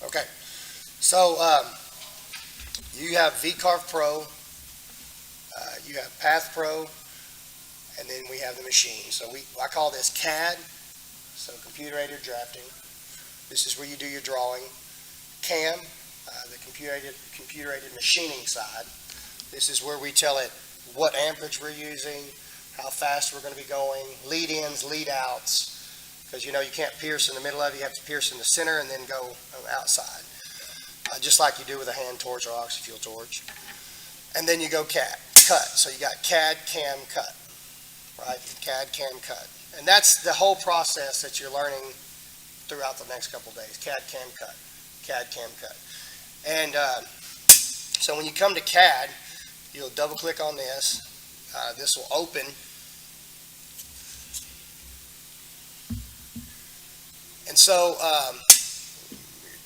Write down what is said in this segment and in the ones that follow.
Okay, so you have Carve Pro, you have Path Pro, and then we have the machine. So I call this CAD, so computer aided drafting. This is where you do your drawing. CAM, the computer aided machining side. This is where we tell it what amperage we're using, how fast we're going to be going, lead ins, lead outs, because you can't pierce in the middle of it, you have to pierce in the center and then go outside, just like you do with a hand torch or oxy-fuel torch. And then you go CAD, cut. So you got CAD, CAM, cut, right? CAD, CAM, cut. And that's the whole process that you're learning throughout the next couple of days. CAD, CAM, cut. CAD, CAM, cut. And so when you come to CAD, you'll double click on this. This will open. And so, let me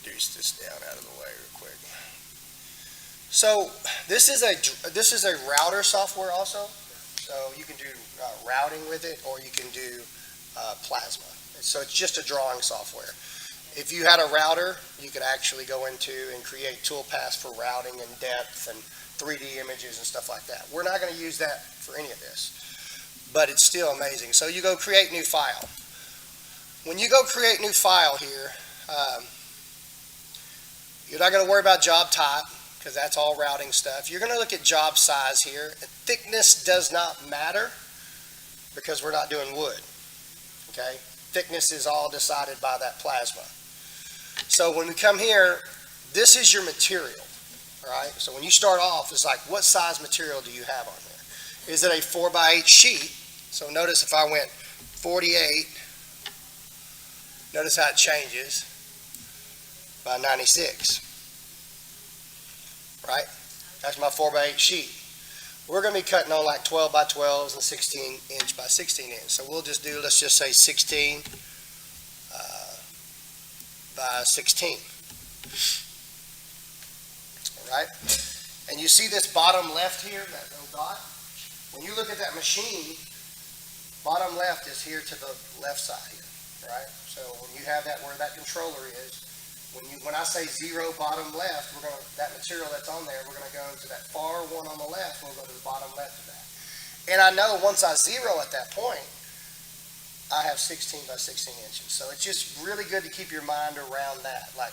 reduce this down out of the way real quick. So this is a router software also. So you can do routing with it, or you can do plasma. So it's just a drawing software. If you had a router, you could actually go into and create toolpaths for routing and depth and 3D images and stuff like that. We're not going to use that for any of this, but it's still amazing. So you go create new file. When you go create new file here, you're not going to worry about job type, because that's all routing stuff. You're going to look at job size here. Thickness does not matter because we're not doing wood. Okay? Thickness is all decided by that plasma. So when we come here, this is your material. All right? So when you start off, it's like, what size material do you have on there? Is it a 4x8 sheet? So notice if I went 48, notice how it changes by 96. Right? That's my 4x8 sheet. We're going to be cutting on like 12 by 12s and 16 inch by 16 inch. So we'll just do, let's just say 16 by 16. All right? And you see this bottom left here, that little dot? When you look at that machine, bottom left is here to the left side here. Right? So when you have that where that controller is, when I say 0 bottom left, that material that's on there, we're going to go to that far one on the left, we'll go to the bottom left of that. And I know once I zero at that point, I have 16 by 16 inches. So it's just really good to keep your mind around that. Like,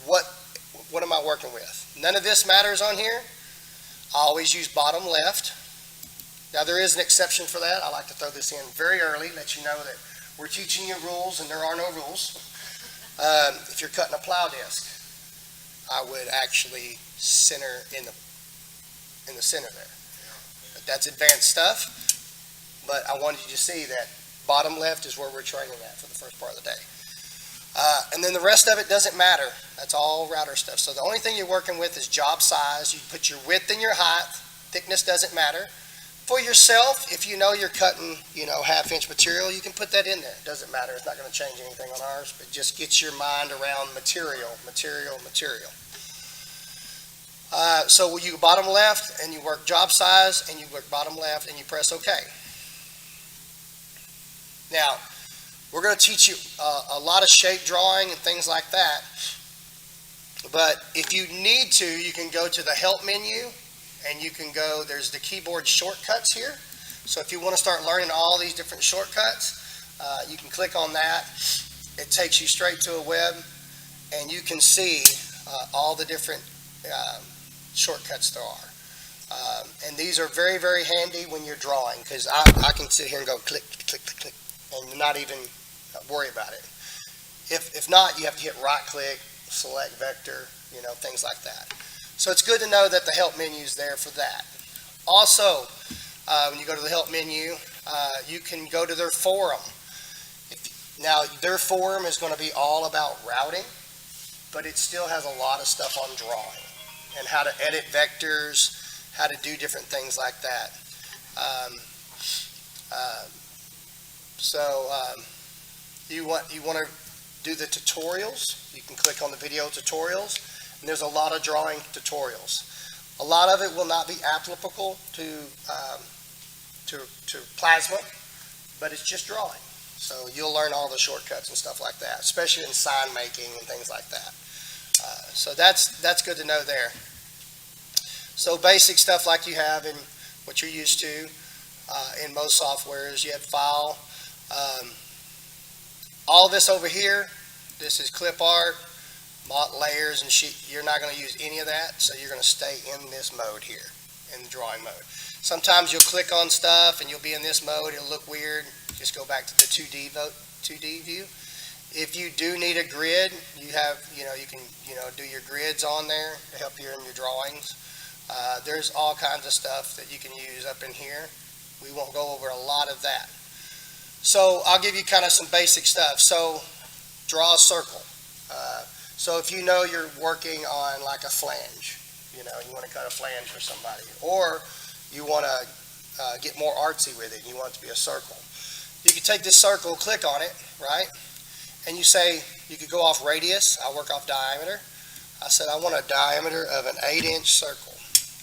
what am I working with? None of this matters on here. I always use bottom left. Now there is an exception for that. I like to throw this in very early, let you know that we're teaching you rules and there are no rules. If you're cutting a plow disc, I would actually center in the center there. That's advanced stuff, but I wanted you to see that bottom left is where we're training at for the first part of the day. And then the rest of it doesn't matter. That's all router stuff. So the only thing you're working with is job size. You put your width and your height. Thickness doesn't matter. For yourself, if you know you're cutting, half-inch material, you can put that in there. It doesn't matter. It's not going to change anything on ours, but just get your mind around material. So you go bottom left, and you work job size, and you work bottom left, and you press OK. Now, we're going to teach you a lot of shape drawing and things like that, but if you need to, you can go to the help menu. And you can go, there's the keyboard shortcuts here. So if you want to start learning all these different shortcuts, you can click on that. It takes you straight to a web, and you can see all the different shortcuts there are. And these are very, very handy when you're drawing, because I can sit here and go click, click, click, click, and not even worry about it. If not, you have to hit right click, select vector, things like that. So it's good to know that the help menu is there for that. Also, when you go to the help menu, you can go to their forum. Now, their forum is going to be all about routing, but it still has a lot of stuff on drawing and how to edit vectors, how to do different things like that. You want to do the tutorials, you can click on the video tutorials. And there's a lot of drawing tutorials. A lot of it will not be applicable to plasma, but it's just drawing. So you'll learn all the shortcuts and stuff like that, especially in sign making and things like that. So that's good to know there. So basic stuff like you have in what you're used to in most softwares. You have file. All this over here, this is clip art, layers and sheet. You're not going to use any of that, so you're going to stay in this mode here, in the drawing mode. Sometimes you'll click on stuff and you'll be in this mode. It'll look weird. Just go back to the 2D view. If you do need a grid, you have, you can, do your grids on there to help you in your drawings. There's all kinds of stuff that you can use up in here. We won't go over a lot of that. So I'll give you kind of some basic stuff. So draw a circle. So if you're working on like a flange, you want to cut a flange for somebody, or you want to get more artsy with it, you want it to be a circle. You can take this circle, click on it, right? And you say, you could go off radius. I work off diameter. I said I want a diameter of an 8-inch circle,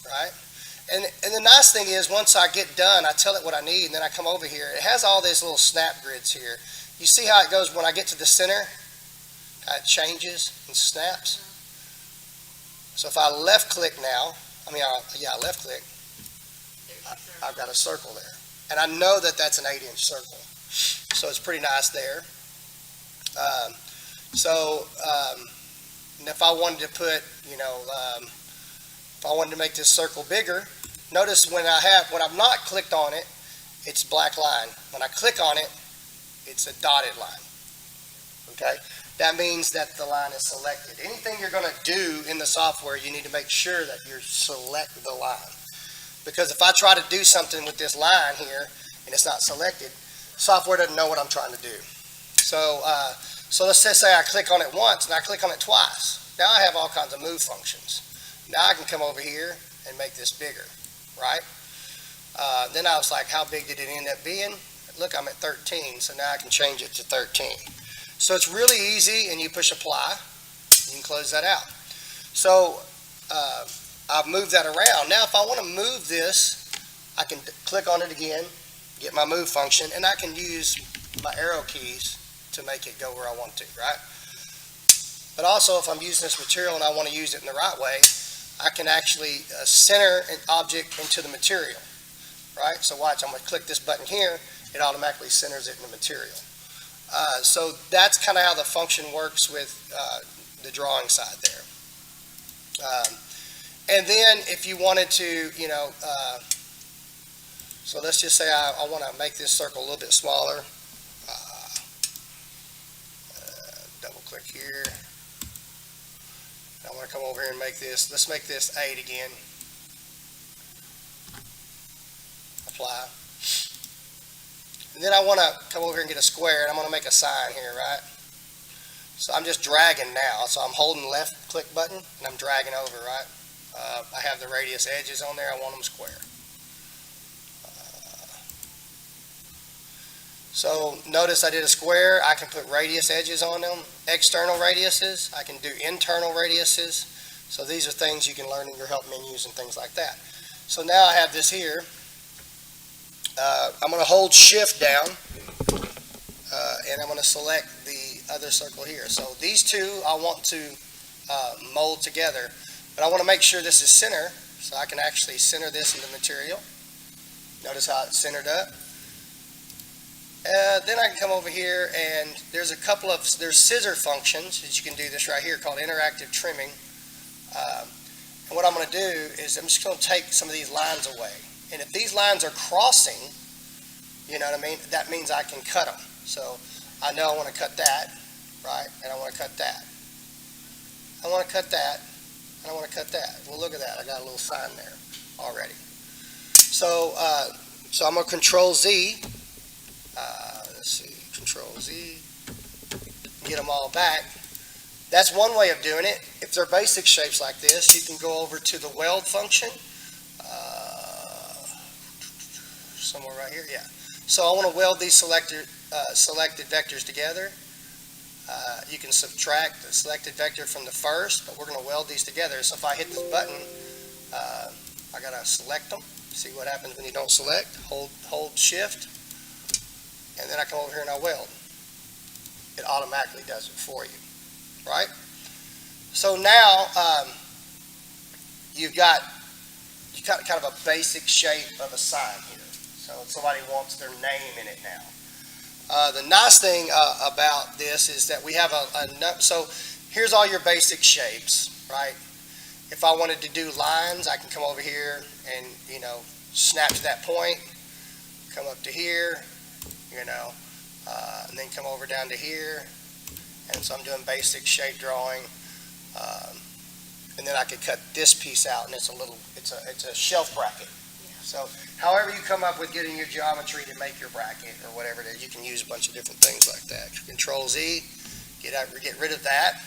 right? And the nice thing is, once I get done, I tell it what I need, and then I come over here. It has all these little snap grids here. You see how it goes when I get to the center? How it changes and snaps? So if I left click now, left click, I've got a circle there. And I know that that's an 8-inch circle. So it's pretty nice there. And if I wanted to put, if I wanted to make this circle bigger, notice when I've not clicked on it, it's black line. When I click on it, it's a dotted line. Okay? That means that the line is selected. Anything you're going to do in the software, you need to make sure that you select the line. Because if I try to do something with this line here and it's not selected, software doesn't know what I'm trying to do. So let's just say I click on it once and I click on it twice. Now I have all kinds of move functions. Now I can come over here and make this bigger, right? Then I was like, how big did it end up being? Look, I'm at 13, so now I can change it to 13. So it's really easy, and you push apply. You can close that out. So I've moved that around. Now if I want to move this, I can click on it again, get my move function, and I can use my arrow keys to make it go where I want to, right? But also, if I'm using this material and I want to use it in the right way, I can actually center an object into the material, right? So watch, I'm going to click this button here, it automatically centers it in the material. So that's kind of how the function works with the drawing side there. And then if you wanted to, so let's just say I want to make this circle a little bit smaller. Double click here. I want to come over here and make this, let's make this 8 again. Apply. And then I want to come over here and get a square, and I'm going to make a sign here, right? So I'm just dragging now. So I'm holding the left click button, and I'm dragging over, right? I have the radius edges on there. I want them square. So notice I did a square. I can put radius edges on them, external radiuses. I can do internal radiuses. So these are things you can learn in your help menus and things like that. So now I have this here. I'm going to hold shift down and I'm going to select the other circle here. So these two I want to mold together, but I want to make sure this is center, so I can actually center this in the material. Notice how it's centered up. Then I can come over here, and there's there's scissor functions that you can do this right here called interactive trimming. And what I'm going to do is I'm just going to take some of these lines away. And if these lines are crossing, you know what I mean, that means I can cut them. So I know I want to cut that, right? And I want to cut that. I want to cut that, and I want to cut that. Well, look at that. I got a little sign there already. So, so I'm going to Control Z. Let's see, Control Z. Get them all back. That's one way of doing it. If they're basic shapes like this, you can go over to the weld function. Somewhere right here, yeah. So I want to weld these selected vectors together. You can subtract the selected vector from the first, but we're going to weld these together. So if I hit this button, I got to select them. See what happens when you don't select. Hold shift, and then I come over here and I weld. It automatically does it for you, right? So now you've got kind of a basic shape of a sign here. So somebody wants their name in it now. The nice thing about this is that we have so here's all your basic shapes, right? If I wanted to do lines, I can come over here and, snap to that point, come up to here, and then come over down to here. And so I'm doing basic shape drawing. And then I could cut this piece out, and it's a shelf bracket. So however you come up with getting your geometry to make your bracket or whatever it is, you can use a bunch of different things like that. Control Z, get rid of that.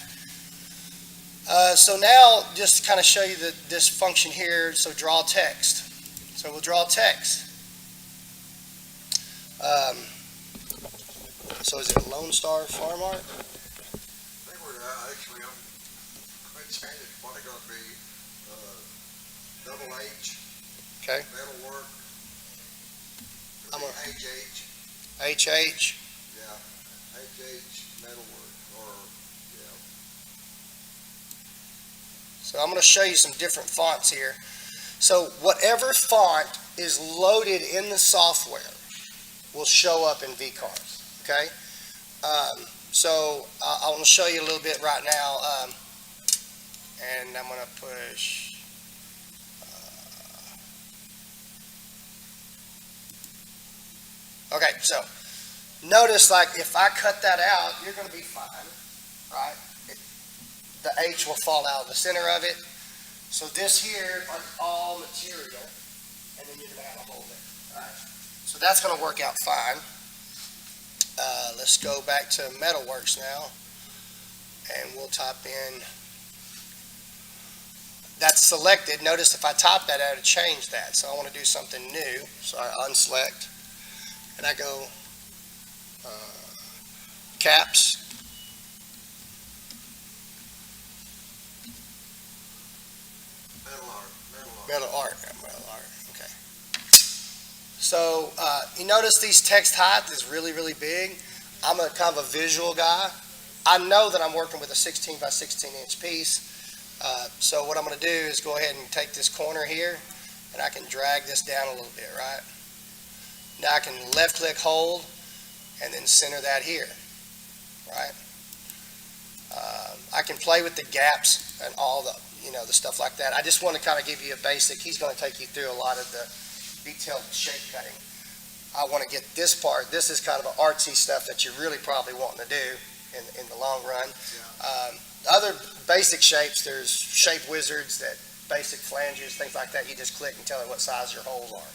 So now just to kind of show you this function here, so draw text. So we'll draw text. So is it Lone Star Farm Art? They were actually I'm changing it. What are going to be double H. Okay. Metal work. I'm a HH. HH. Yeah. HH metal work or yeah. So I'm going to show you some different fonts here. So whatever font is loaded in the software will show up in vCarve. Okay. So I want to show you a little bit right now, and I'm going to push. Okay, so notice like if I cut that out, you're going to be fine, right? The H will fall out of the center of it. So this here are all material, and then you're going to have a hole there, right? So that's going to work out fine. Let's go back to Metalworks now, and we'll type in. That's selected. Notice if I type that out, it changed that. So I want to do something new. So I unselect. And I go caps, metal art, okay. So you notice these text height is really, really big. I'm a kind of a visual guy. I know that I'm working with a 16 by 16 inch piece. So what I'm going to do is go ahead and take this corner here, and I can drag this down a little bit, right? Now I can left click hold and then center that here, right? I can play with the gaps and all the, the stuff like that. I just want to kind of give you a basic. He's going to take you through a lot of the detailed shape cutting. I want to get this part. This is kind of the artsy stuff that you're really probably wanting to do in the long run. Yeah. Other basic shapes, there's shape wizards, that basic flanges, things like that. You just click and tell it what size your holes are.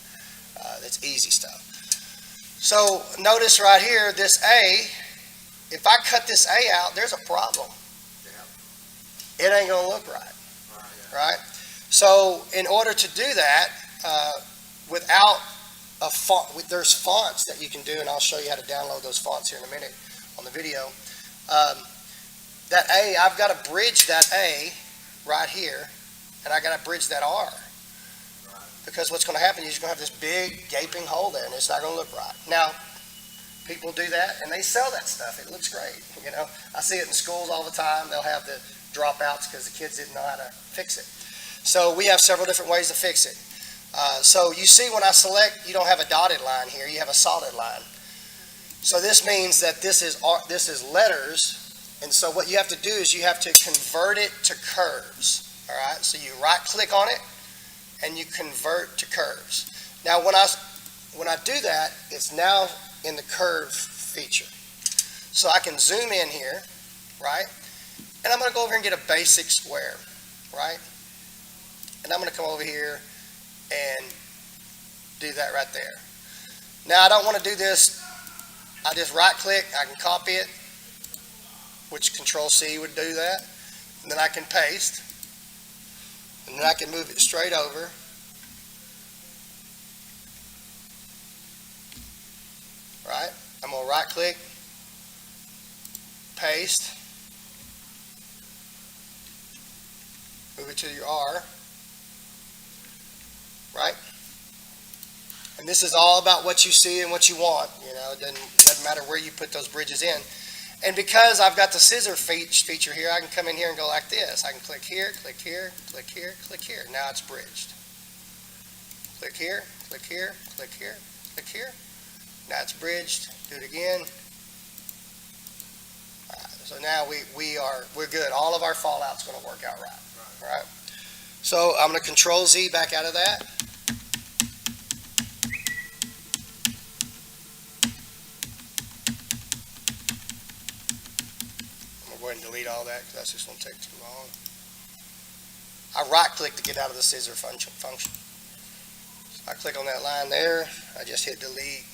That's easy stuff. So notice right here, this A, if I cut this A out, there's a problem. Yeah. It ain't going to look right. Right? So in order to do that, without a font, there's fonts that you can do, and I'll show you how to download those fonts here in a minute on the video. That A, I've got to bridge that A right here, and I got to bridge that R. Because what's going to happen is you're going to have this big gaping hole there, and it's not going to look right. Now, people do that, and they sell that stuff. It looks great. I see it in schools all the time. They'll have the dropouts because the kids didn't know how to fix it. So we have several different ways to fix it. So you see when I select, you don't have a dotted line here. You have a solid line. So this means that this is letters, and so what you have to do is you have to convert it to curves. All right. So you right-click on it, and you convert to curves. Now when I do that, it's now in the curve feature. So I can zoom in here, right? And I'm going to go over and get a basic square, right? And I'm going to come over here and do that right there. Now I don't want to do this. I just right click, I can copy it, which Control C would do that. And then I can paste. And then I can move it straight over. Right? I'm going to right click, paste, move it to your R, right? And this is all about what you see and what you want. It doesn't matter where you put those bridges in. And because I've got the scissor feature here, I can come in here and go like this. I can click here, click here, click here, click here. Now it's bridged. Click here, click here, click here, click here. Now it's bridged. Do it again. All right, so now we're good. All of our fallout's going to work out right. All right. So I'm going to Control Z back out of that. I'm going to go ahead and delete all that because that's just going to take too long. I right click to get out of the scissor function. So I click on that line there. I just hit delete,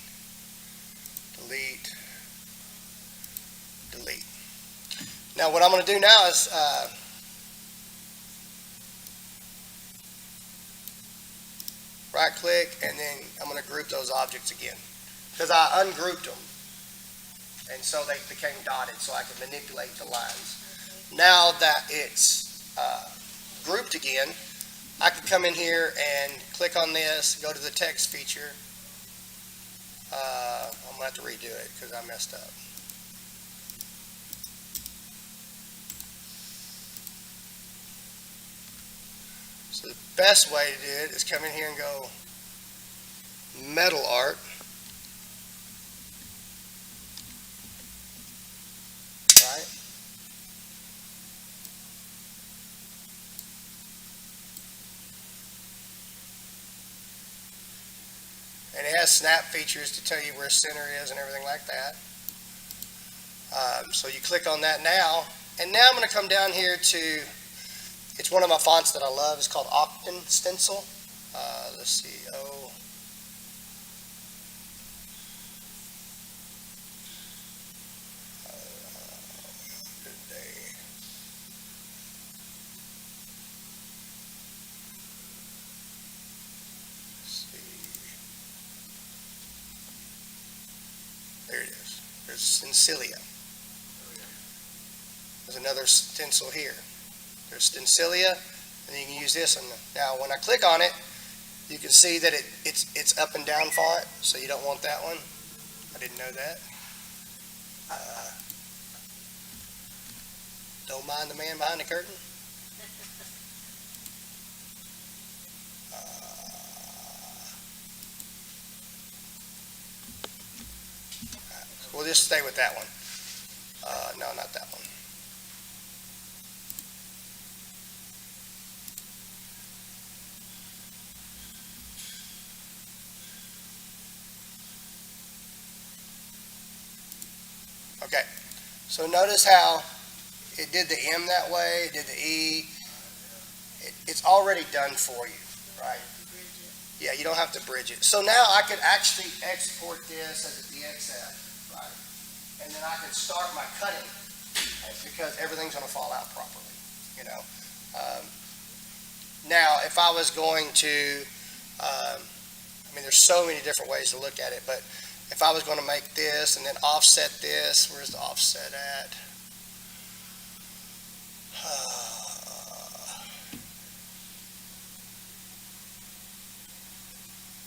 delete, delete. Now what I'm going to do now is right click, and then I'm going to group those objects again because I ungrouped them, and so they became dotted so I can manipulate the lines. Now that it's grouped again, I can come in here and click on this, go to the text feature. I'm going to have to redo it because I messed up. So the best way to do it is come in here and go metal art. Right? And it has snap features to tell you where center is and everything like that. So you click on that now, and now I'm going to come down here to, it's one of my fonts that I love. It's called Octane Stencil. Let's see, there it is. There's Stencilia. There's another stencil here. There's Stencilia, and you can use this one. Now, when I click on it, you can see that it's up and down font, so you don't want that one. I didn't know that. Don't mind the man behind the curtain. We'll just stay with that one. No, not that one. Okay, so notice how it did the M that way, it did the E. It's already done for you, right? Yeah, you don't have to bridge it. So now I could actually export this as a DXF, right? And then I could start my cutting because everything's going to fall out properly, you know. Now, if I was going to, I mean, there's so many different ways to look at it, but if I was going to make this and then offset this, where's the offset at?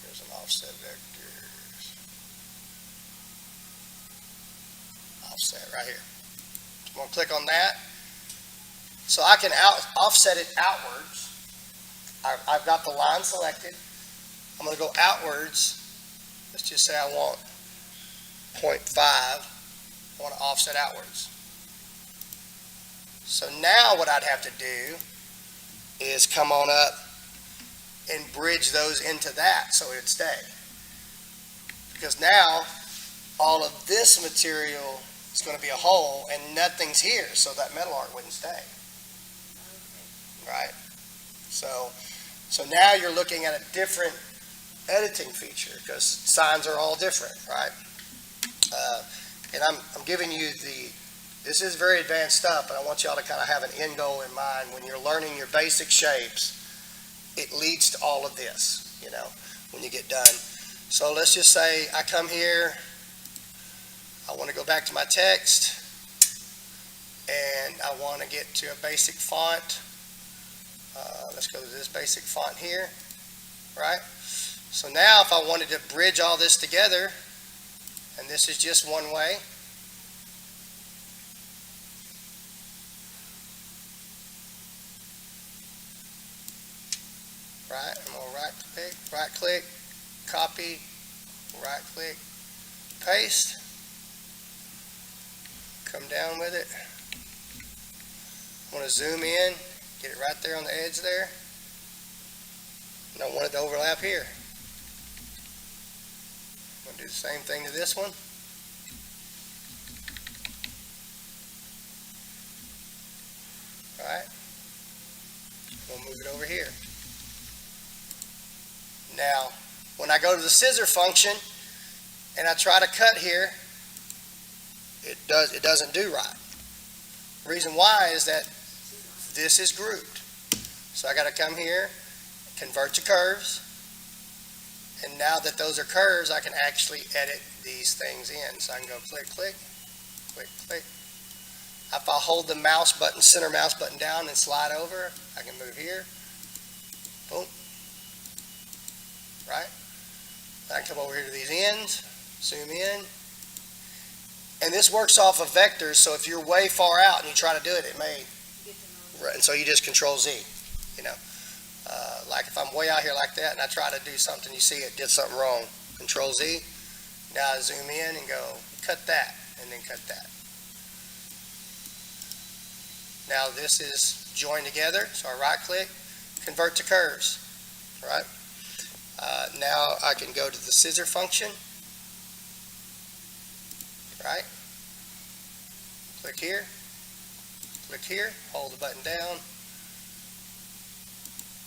Here's an offset vector. Offset right here. I'm going to click on that. So I can offset it outwards. I've got the line selected. I'm going to go outwards. Let's just say I want 0.5. I want to offset outwards. So now what I'd have to do is come on up and bridge those into that so it'd stay. Because now all of this material is going to be a hole and nothing's here, so that metal art wouldn't stay. Right? So now you're looking at a different editing feature because signs are all different, right? And I'm giving you this is very advanced stuff, but I want y'all to kind of have an end goal in mind. When you're learning your basic shapes, it leads to all of this, you know, when you get done. So let's just say I come here, I want to go back to my text, and I want to get to a basic font. Let's go to this basic font here, right? So now if I wanted to bridge all this together, and this is just one way, right? I'm gonna right click, copy, right click, paste, come down with it. I'm gonna zoom in, get it right there on the edge there. Don't want it to overlap here. I'm gonna do the same thing to this one. Right? We'll move it over here. Now, when I go to the scissor function and I try to cut here, it doesn't do right. The reason why is that this is grouped. So I got to come here, convert to curves, and now that those are curves, I can actually edit these things in. So I can go click, click, click, click. If I hold the mouse button, center mouse button down and slide over, I can move here. Boom. Right? I can come over here to these ends, zoom in. And this works off of vectors, so if you're way far out and you try to do it, it may. Right, and so you just control Z, you know. Like if I'm way out here like that and I try to do something, you see it did something wrong. Control Z. Now I zoom in and go cut that and then cut that. Now this is joined together, so I right click, convert to curves, right? Now I can go to the scissor function, right? Click here, hold the button down,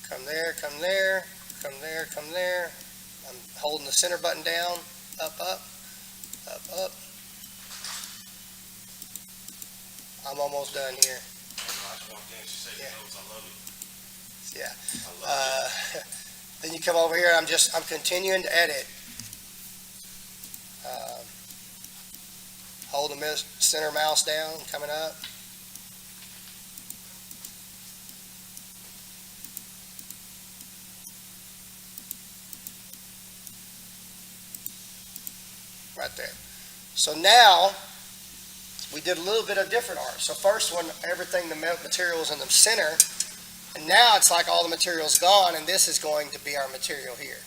come there, come there, come there, come there. I'm holding the center button down, up, up, up, up. I'm almost done here. Yeah. Then you come over here. I'm continuing to edit. Hold the center mouse down, coming up. Right there. So now we did a little bit of different art. So first one, everything, the materials in the center, and now it's like all the material's gone, and this is going to be our material here.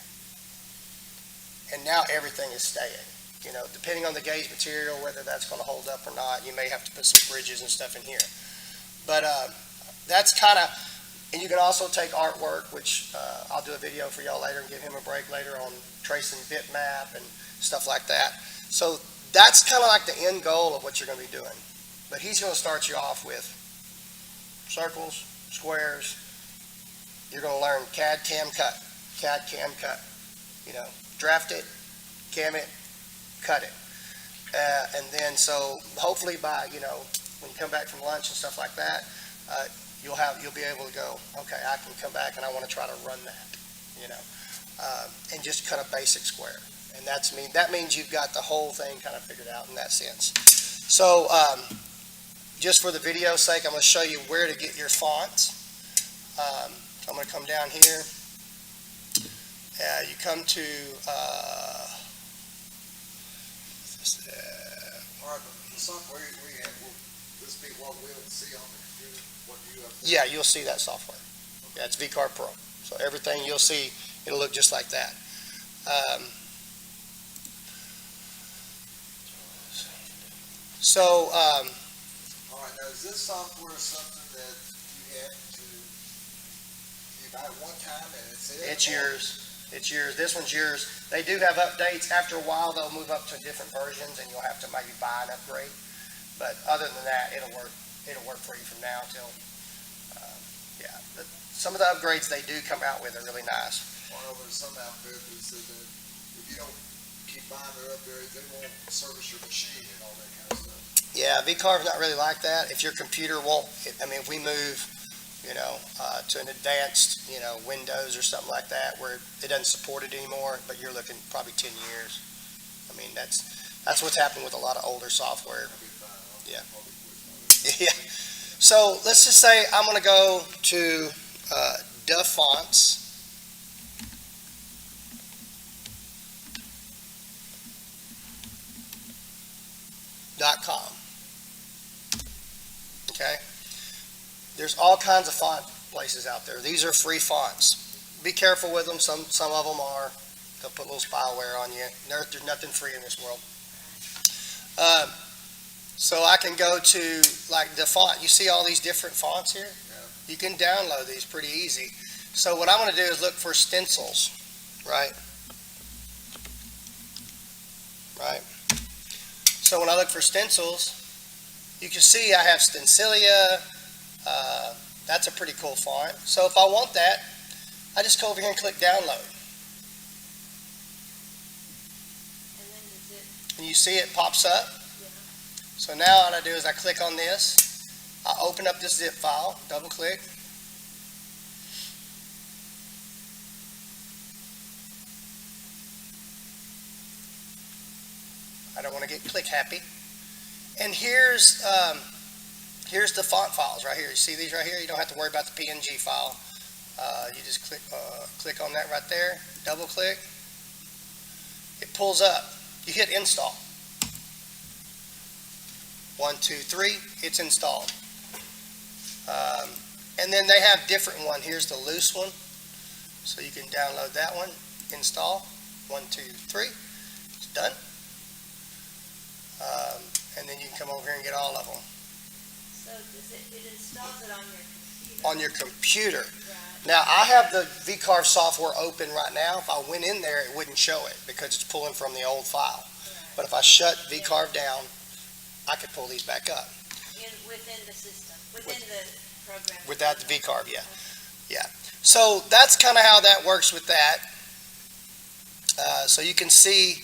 And now everything is staying. You know, depending on the gauge material, whether that's going to hold up or not, you may have to put some bridges and stuff in here. But that's kind of, and you can also take artwork, which I'll do a video for y'all later and give him a break later on tracing bitmap and stuff like that. So that's kind of like the end goal of what you're going to be doing. But he's going to start you off with circles, squares. You're going to learn CAD, CAM, cut. CAD, CAM, cut. You know, draft it, cam it, cut it. And then so hopefully by, you know, when you come back from lunch and stuff like that, you'll be able to go, okay, I can come back and I want to try to run that, you know, and just cut a basic square. And that means you've got the whole thing kind of figured out in that sense. So just for the video's sake, I'm going to show you where to get your fonts. So I'm going to come down here. You come to All right, but the software we have, will this be what we'll see on the computer? What you have? yeah, you'll see that software. Yeah, it's VCarve Pro. So everything you'll see, it'll look just like that. All right, now is this software something that you have to, you buy it one time and It's yours. It's yours. This one's yours. They do have updates. After a while, they'll move up to different versions, and you'll have to maybe buy an upgrade. But other than that, it'll work. It'll work for you from now till, yeah. But some of the upgrades they do come out with are really nice. One over some outfit that said that if you don't keep buying their upgrades, they won't service your machine and all that kind of stuff. Yeah, VCarve's not really like that. If your computer won't, I mean, if we move, you know, to an advanced, you know, Windows or something like that, where it doesn't support it anymore, but you're looking probably 10 years. I mean, that's what's happening with a lot of older software. Yeah. Yeah. So let's just say I'm going to go to DaFonts.com. Okay. There's all kinds of font places out there. These are free fonts. be careful with them. Some of them are. They'll put a little spyware on you. There's nothing free in this world. So I can go to like the font. You see all these different fonts here? Yeah. You can download these pretty easy. So what I'm going to do is look for stencils, right? Right. So when I look for stencils, you can see I have Stencilia. That's a pretty cool font. So if I want that, I just go over here and click download. And then does it, And you see it pops up. yeah, So now what I do is I click on this. I open up this zip file, double click. I don't want to get click happy. And here's the font files right here. You see these right here? You don't have to worry about the PNG file. You just click on that right there, double click. It pulls up. You hit install. 1, 2, 3, it's installed. And then they have different one. Here's the loose one. So you can download that one, install. 1, 2, 3, it's done. And then you can come over here and get all of them. so it installs it on your computer? On your computer. Right. Now, I have the VCarve software open right now. If I went in there, it wouldn't show it because it's pulling from the old file. Right. But if I shut VCarve down, I could pull these back up. Within the system, within the program? Without the VCarve, yeah. Yeah. So that's kind of how that works with that. So you can see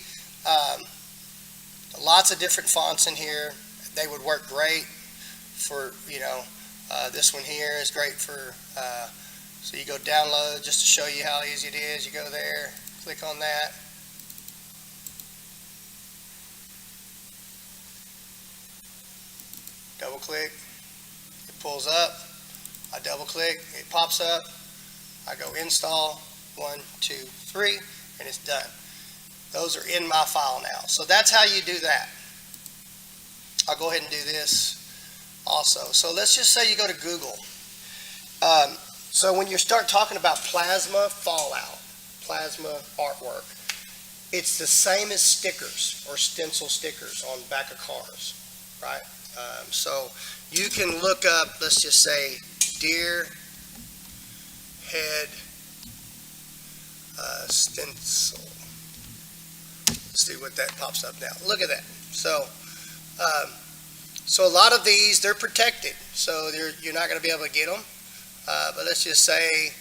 lots of different fonts in here. They would work great for, this one here is great for, so you go download just to show you how easy it is. You go there, click on that. Double click, it pulls up. I double click, it pops up. I go install, 1, 2, 3, and it's done. Those are in my file now. So that's how you do that. I'll go ahead and do this also. So let's just say you go to Google. So when you start talking about plasma fallout, plasma artwork, it's the same as stickers or stencil stickers on the back of cars, right? So you can look up, let's just say, deer head stencil. Let's see what that pops up now. Look at that. So, so a lot of these, they're protected, so you're not going to be able to get them. But let's just say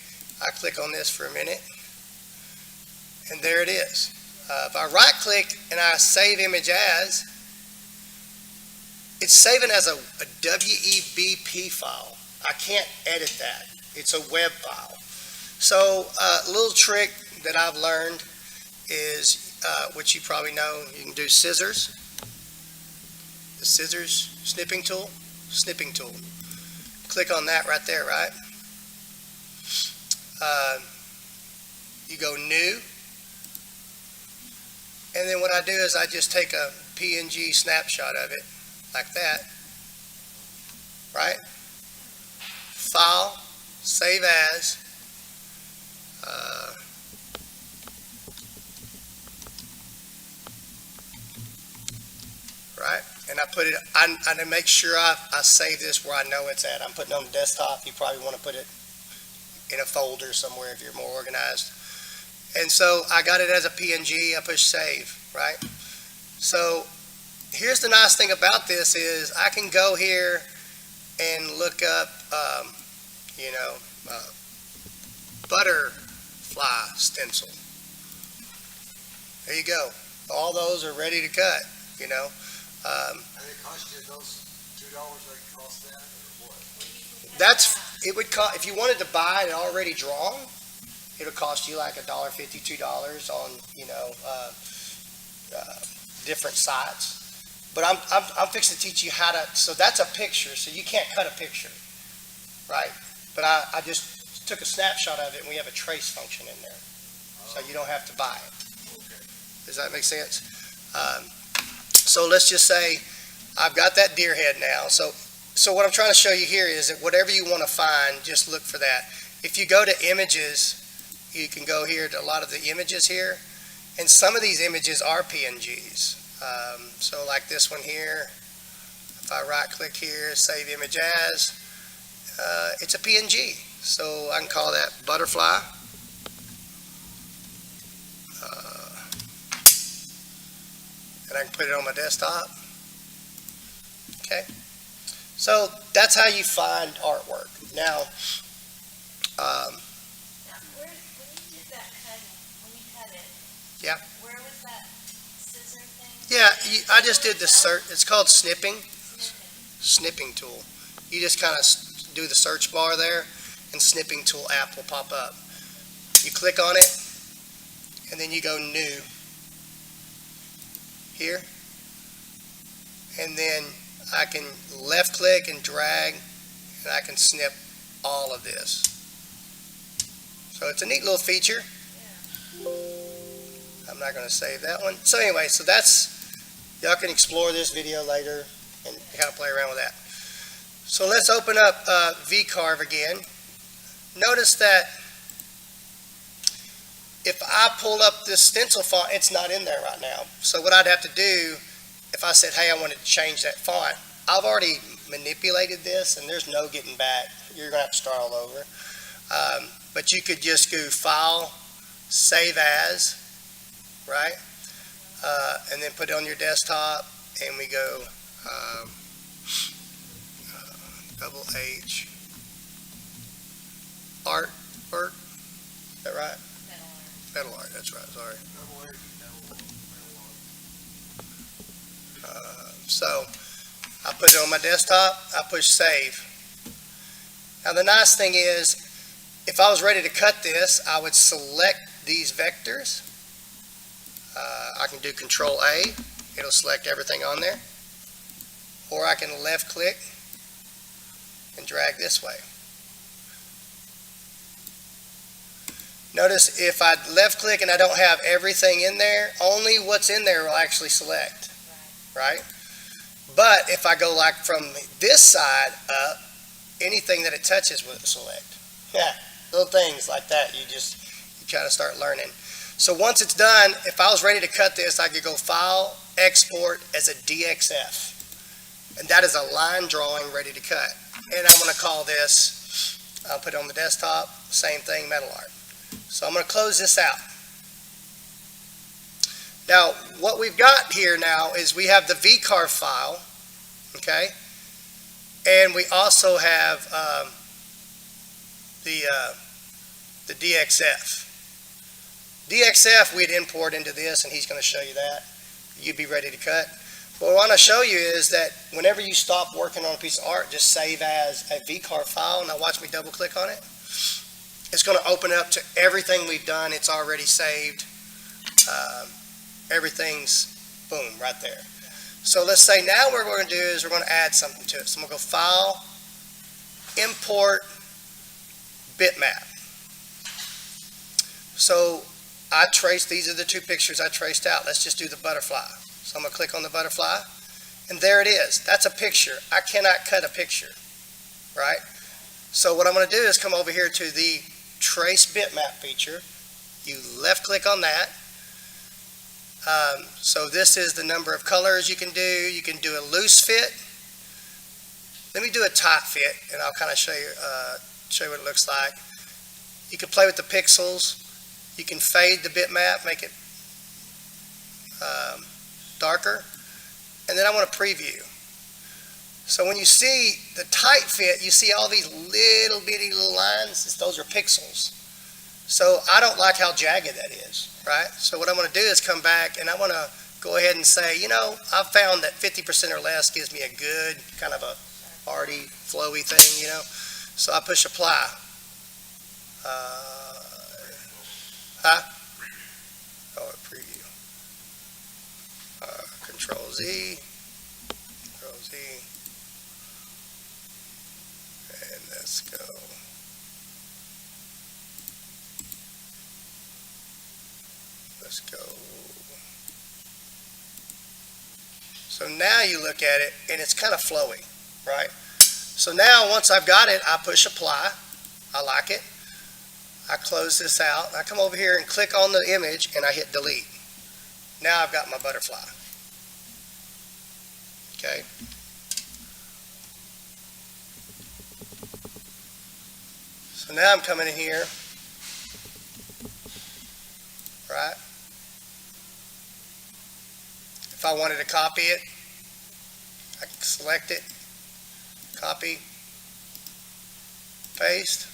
I click on this for a minute, and there it is. If I right click and I save image as, it's saving as a WEBP file. I can't edit that. It's a web file. So a little trick that I've learned is, which you probably know, you can do scissors. The scissors snipping tool. Click on that right there, right? You go new. And then what I do is I just take a PNG snapshot of it, like that, right? File, save as, right? And I put it, I make sure I save this where I know it's at. I'm putting it on the desktop. You probably want to put it in a folder somewhere if you're more organized. And so I got it as a PNG, I push save, right? So here's the nice thing about this is I can go here and look up, butterfly stencil. There you go. All those are ready to cut, And it cost you those $2 they cost that, or what? It would cost, if you wanted to buy it already drawn, it'll cost you like $1.50, $2 on, different sites. But I'm fixing to teach you how to, so that's a picture, so you can't cut a picture, right? But I just took a snapshot of it and we have a trace function in there. So you don't have to buy it. Okay. Does that make sense? So let's just say I've got that deer head now. So what I'm trying to show you here is that whatever you want to find, just look for that. If you go to images you can go here to a lot of the images here, and some of these images are PNGs. So like this one here, if I right click here, save image as, it's a PNG. So I can call that butterfly. And I can put it on my desktop. Okay. So that's how you find artwork. Now, Now, when you did that cutting, when you cut it. Yeah. Where was that scissor thing? yeah, I just did the search. It's called snipping. Snipping. Snipping tool. You just kind of do the search bar there, and snipping tool app will pop up. You click on it, and then you go new here, and then I can left click and drag, and I can snip all of this. So it's a neat little feature. I'm not going to save that one. So anyway, so that's, y'all can explore this video later and kind of play around with that. So let's open up VCarve again. Notice that if I pull up this stencil font, it's not in there right now. So what I'd have to do, if I said, hey, I wanted to change that font, I've already manipulated this, and there's no getting back. You're going to have to start all over. But you could just go File, Save As, right? And then put it on your desktop, and we go double H, artwork, is that right? Metal art, that's right, sorry. So I put it on my desktop, I push save. Now the nice thing is, if I was ready to cut this, I would select these vectors. I can do Control A, it'll select everything on there. Or I can left click and drag this way. Notice if I left click and I don't have everything in there, only what's in there will actually select, right? But if I go like from this side up, anything that it touches will select. Yeah, little things like that, you try to start learning. So once it's done, if I was ready to cut this, I could go File, Export as a DXF. And that is a line drawing ready to cut. And I'm going to call this, I'll put it on the desktop, same thing, metal art. So I'm going to close this out. Now, what we've got here now is we have the VCarve file, okay? And we also have the DXF. DXF we'd import into this, and he's going to show you that. You'd be ready to cut. What I want to show you is that whenever you stop working on a piece of art, just save as a VCarve file. Now watch me double click on it. It's going to open up to everything we've done. It's already saved. Everything's, boom, right there. So let's say now what we're going to do is we're going to add something to it. So I'm going to go File, Import, Bitmap. So I traced, these are the two pictures I traced out. Let's just do the butterfly. So I'm going to click on the butterfly, and there it is. That's a picture. I cannot cut a picture, right? So what I'm going to do is come over here to the Trace Bitmap feature. You left click on that. So this is the number of colors you can do. You can do a loose fit. Let me do a tight fit, and I'll kind of show you what it looks like. You can play with the pixels. You can fade the bitmap, make it darker, and then I want to preview. So when you see the tight fit, you see all these little bitty little lines. Those are pixels. So I don't like how jagged that is, right? So what I'm going to do is come back, and I want to go ahead and say, you know, I've found that 50% or less gives me a good kind of a arty, flowy thing, you know. So I push apply. Preview. Control Z. Control Z. And let's go. Let's go. So now you look at it, and it's kind of flowy, right? So now once I've got it, I push apply. I like it. I close this out. I come over here and click on the image and I hit delete. Now I've got my butterfly. Okay. So now I'm coming in here, right? If I wanted to copy it, I can select it, copy, paste.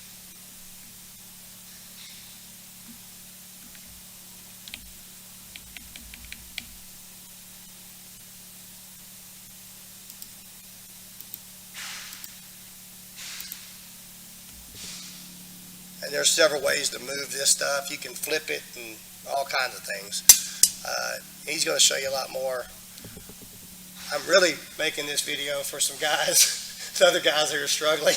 And there's several ways to move this stuff. You can flip it and all kinds of things. He's going to show you a lot more. I'm really making this video for some guys, some other guys that are struggling.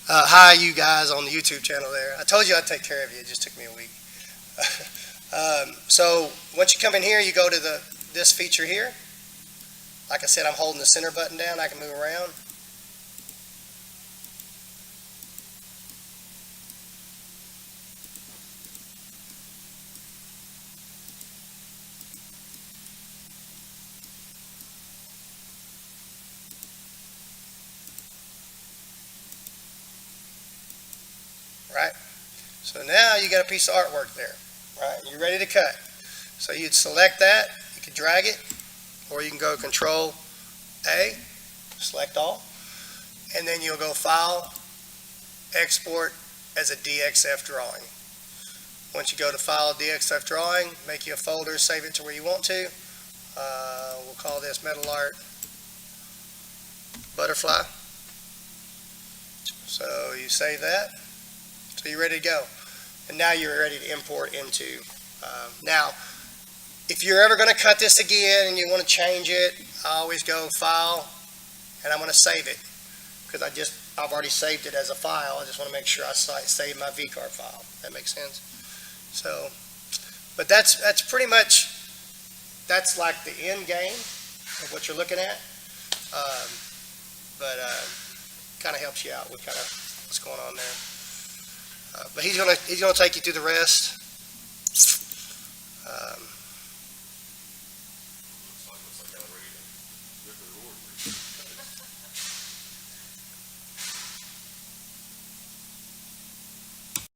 Hi, you guys on the YouTube channel there. I told you I'd take care of you. It just took me a week. So once you come in here, you go to this feature here. Like I said, I'm holding the center button down. I can move around. Right? So now you got a piece of artwork there, right? You're ready to cut. So you'd select that, you can drag it, or you can go Control A, select all, and then you'll go File, Export as a DXF drawing. Once you go to File, DXF drawing, make you a folder, save it to where you want to. We'll call this Metal Art Butterfly. So you save that. So you're ready to go. And now you're ready to import into. Now, if you're ever going to cut this again and you want to change it, I always go File, and I'm going to save it. Because I've already saved it as a file. I just want to make sure I save my VCarve file. That makes sense? So, but that's pretty much, that's like the end game of what you're looking at. Kind of helps you out with kind of what's going on there. But he's gonna take you through the rest.